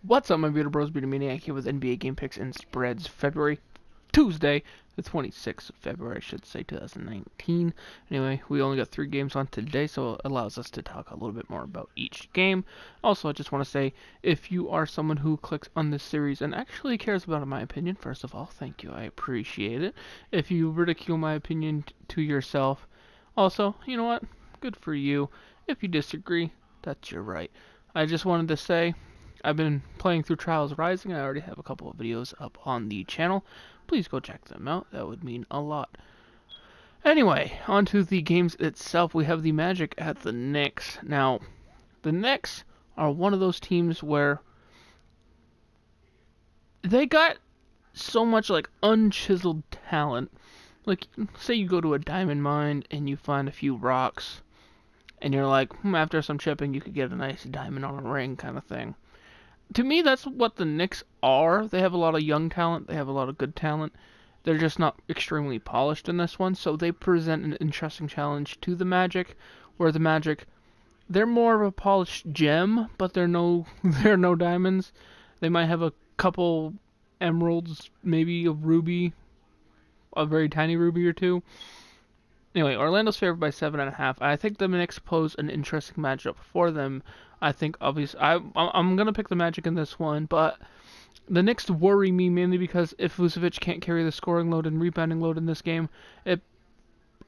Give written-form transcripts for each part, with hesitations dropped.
What's up, my beautiful bros? Beauty Maniac here with NBA game picks and spreads. Tuesday, the 26th of February, I should say, 2019. Anyway, we only got 3 games on today, so it allows us to talk a little bit more about each game. Also, I just want to say, if you are someone who clicks on this series and actually cares about my opinion, first of all, thank you, I appreciate it. If you ridicule my opinion to yourself, also, you know what? Good for you. If you disagree, that's your right. I just wanted to say, I've been playing through Trials Rising. I already have a couple of videos up on the channel. Please go check them out. That would mean a lot. Anyway, on to the games itself. We have the Magic at the Knicks. Now, the Knicks are one of those teams where they got so much like unchiseled talent. Like, say you go to a diamond mine and you find a few rocks, and you're like, after some chipping, you could get a nice diamond on a ring kind of thing. To me, that's what the Knicks are. They have a lot of young talent. They have a lot of good talent. They're just not extremely polished in this one, so they present an interesting challenge to the Magic, where the Magic, they're more of a polished gem, but they're no they're no diamonds. They might have a couple emeralds, maybe a ruby, a very tiny ruby or two. Anyway, Orlando's favored by 7.5. I think the Knicks pose an interesting matchup for them. I think obviously I'm gonna pick the Magic in this one, but the Knicks worry me mainly because if Vucevic can't carry the scoring load and rebounding load in this game, it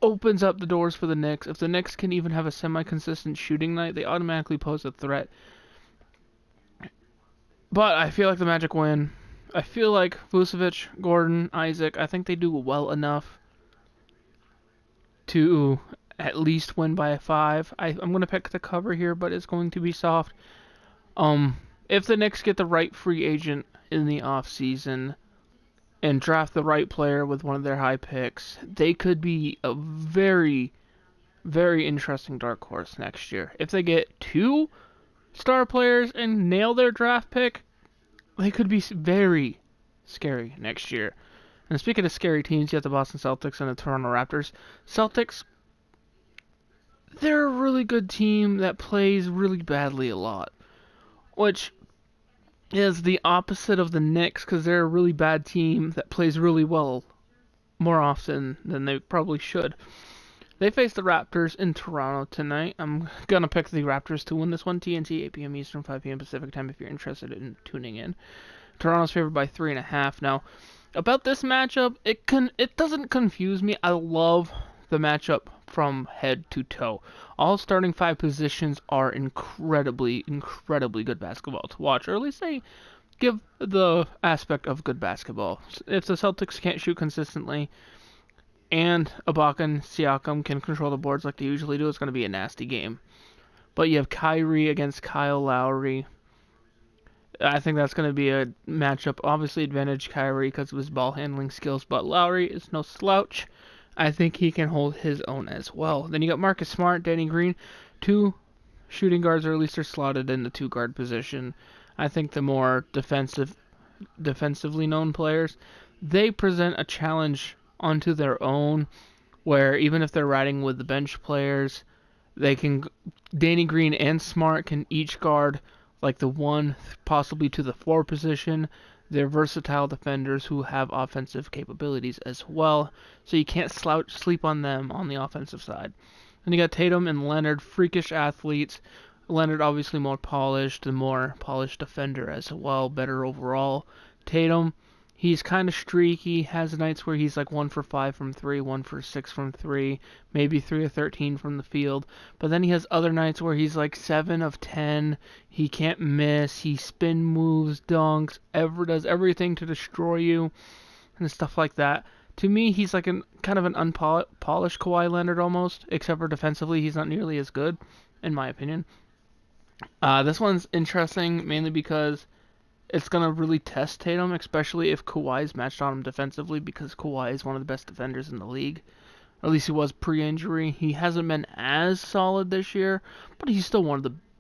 opens up the doors for the Knicks. If the Knicks can even have a semi-consistent shooting night, they automatically pose a threat. But I feel like the Magic win. I feel like Vucevic, Gordon, Isaac, I think they do well enough to at least win by a 5. I'm going to pick the cover here, but it's going to be soft. If the Knicks get the right free agent in the offseason and draft the right player with one of their high picks, they could be a very, very interesting dark horse next year. If they get 2 star players and nail their draft pick, they could be very scary next year. And speaking of scary teams, you have the Boston Celtics and the Toronto Raptors. Celtics, they're a really good team that plays really badly a lot, which is the opposite of the Knicks because they're a really bad team that plays really well more often than they probably should. They face the Raptors in Toronto tonight. I'm going to pick the Raptors to win this one. TNT, 8 p.m. Eastern, 5 p.m. Pacific time if you're interested in tuning in. Toronto's favored by 3.5. Now, about this matchup, it doesn't confuse me. I love the matchup from head to toe. All starting 5 positions are incredibly, incredibly good basketball to watch, or at least they give the aspect of good basketball. If the Celtics can't shoot consistently, and Ibaka and Siakam can control the boards like they usually do, it's going to be a nasty game. But you have Kyrie against Kyle Lowry. I think that's going to be a matchup. Obviously, advantage Kyrie because of his ball handling skills, but Lowry is no slouch. I think he can hold his own as well. Then you got Marcus Smart, Danny Green, 2 shooting guards, or at least they're slotted in the 2 guard position. I think the more defensively known players, they present a challenge onto their own, where even if they're riding with the bench players, Danny Green and Smart can each guard like the 1, possibly to the 4 position. They're versatile defenders who have offensive capabilities as well, so you can't sleep on them on the offensive side. Then you got Tatum and Leonard, freakish athletes. Leonard obviously more polished, the more polished defender as well, better overall. Tatum, he's kind of streaky, has nights where he's like 1 for 5 from 3, 1 for 6 from 3, maybe 3 of 13 from the field. But then he has other nights where he's like 7 of 10, he can't miss, he spin moves, dunks, does everything to destroy you, and stuff like that. To me, he's like kind of an unpolished Kawhi Leonard almost, except for defensively, he's not nearly as good, in my opinion. This one's interesting mainly because it's going to really test Tatum, especially if Kawhi's matched on him defensively, because Kawhi is one of the best defenders in the league. Or at least he was pre-injury. He hasn't been as solid this year, but he's still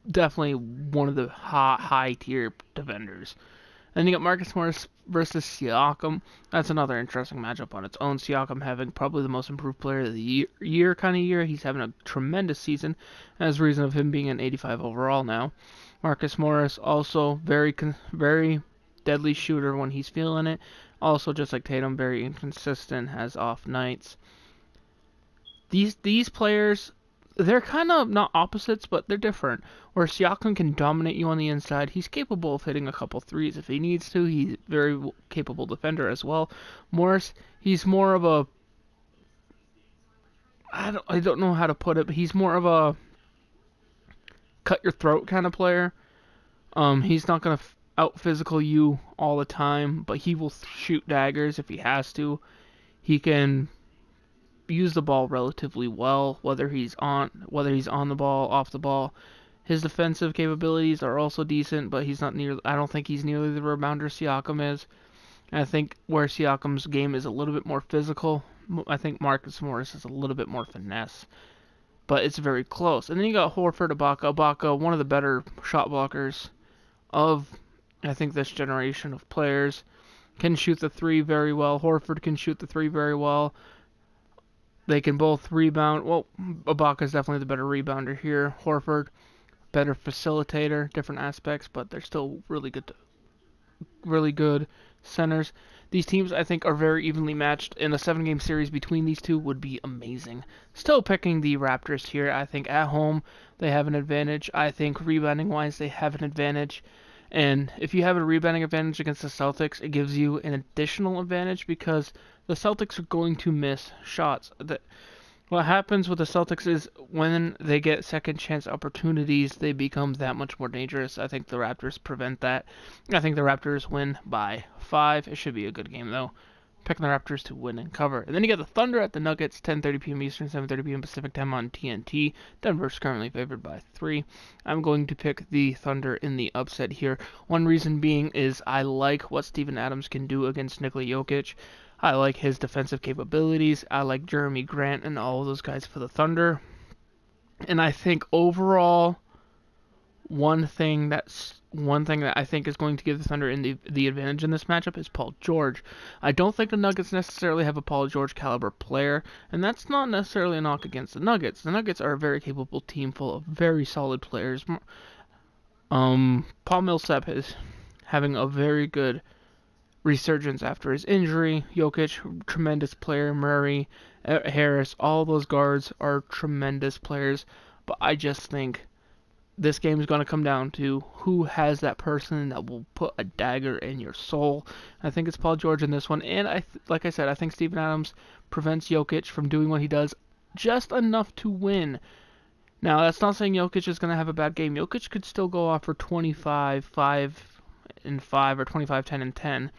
definitely one of the high-tier defenders. Then you got Marcus Morris versus Siakam. That's another interesting matchup on its own. Siakam having probably the most improved player of the year kind of year. He's having a tremendous season as a reason of him being an 85 overall now. Marcus Morris, also very deadly shooter when he's feeling it. Also, just like Tatum, very inconsistent, has off nights. These players, they're kind of not opposites, but they're different. Where Siakam can dominate you on the inside, he's capable of hitting a couple threes if he needs to. He's a very capable defender as well. Morris, he's more of a, I don't know how to put it, but he's more of a cut your throat kind of player. He's not gonna out physical you all the time, but he will shoot daggers if he has to. He can use the ball relatively well, whether he's on the ball, off the ball. His defensive capabilities are also decent, but I don't think he's nearly the rebounder Siakam is. And I think where Siakam's game is a little bit more physical, I think Marcus Morris is a little bit more finesse. But it's very close. And then you got Horford, Ibaka, one of the better shot blockers of, I think, this generation of players. Can shoot the three very well. Horford can shoot the three very well. They can both rebound. Well, Ibaka's definitely the better rebounder here. Horford, better facilitator, different aspects, but they're still really good centers. These teams, I think, are very evenly matched, and a 7-game series between these two would be amazing. Still picking the Raptors here. I think at home they have an advantage. I think rebounding-wise they have an advantage. And if you have a rebounding advantage against the Celtics, it gives you an additional advantage because the Celtics are going to miss shots. What happens with the Celtics is when they get second chance opportunities, they become that much more dangerous. I think the Raptors prevent that. I think the Raptors win by 5. It should be a good game, though. Picking the Raptors to win and cover. And then you got the Thunder at the Nuggets, 10:30 p.m. Eastern, 7:30 p.m. Pacific time on TNT. Denver's currently favored by 3. I'm going to pick the Thunder in the upset here. One reason being is I like what Steven Adams can do against Nikola Jokic. I like his defensive capabilities. I like Jeremy Grant and all of those guys for the Thunder. And I think overall, one thing that I think is going to give the Thunder the advantage in this matchup is Paul George. I don't think the Nuggets necessarily have a Paul George caliber player, and that's not necessarily a knock against the Nuggets. The Nuggets are a very capable team full of very solid players. Paul Millsap is having a very good resurgence after his injury. Jokic, tremendous player. Murray, Harris, all those guards are tremendous players. But I just think this game is going to come down to who has that person that will put a dagger in your soul. I think it's Paul George in this one. And like I said, I think Steven Adams prevents Jokic from doing what he does just enough to win. Now, that's not saying Jokic is going to have a bad game. Jokic could still go off for 25, 5 and 5, or 25, 10 and 10.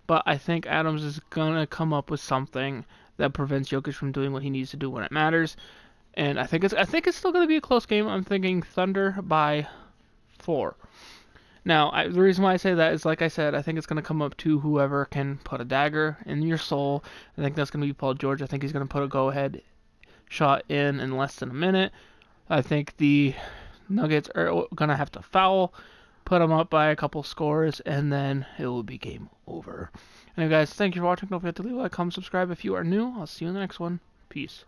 But I think Adams is going to come up with something that prevents Jokic from doing what he needs to do when it matters. And I think it's still going to be a close game. I'm thinking Thunder by 4. Now, the reason why I say that is, like I said, I think it's going to come up to whoever can put a dagger in your soul. I think that's going to be Paul George. I think he's going to put a go-ahead shot in less than a minute. I think the Nuggets are going to have to foul, put them up by a couple scores, and then it will be game over. Anyway, guys, thank you for watching. Don't forget to leave a like, comment, subscribe if you are new. I'll see you in the next one. Peace.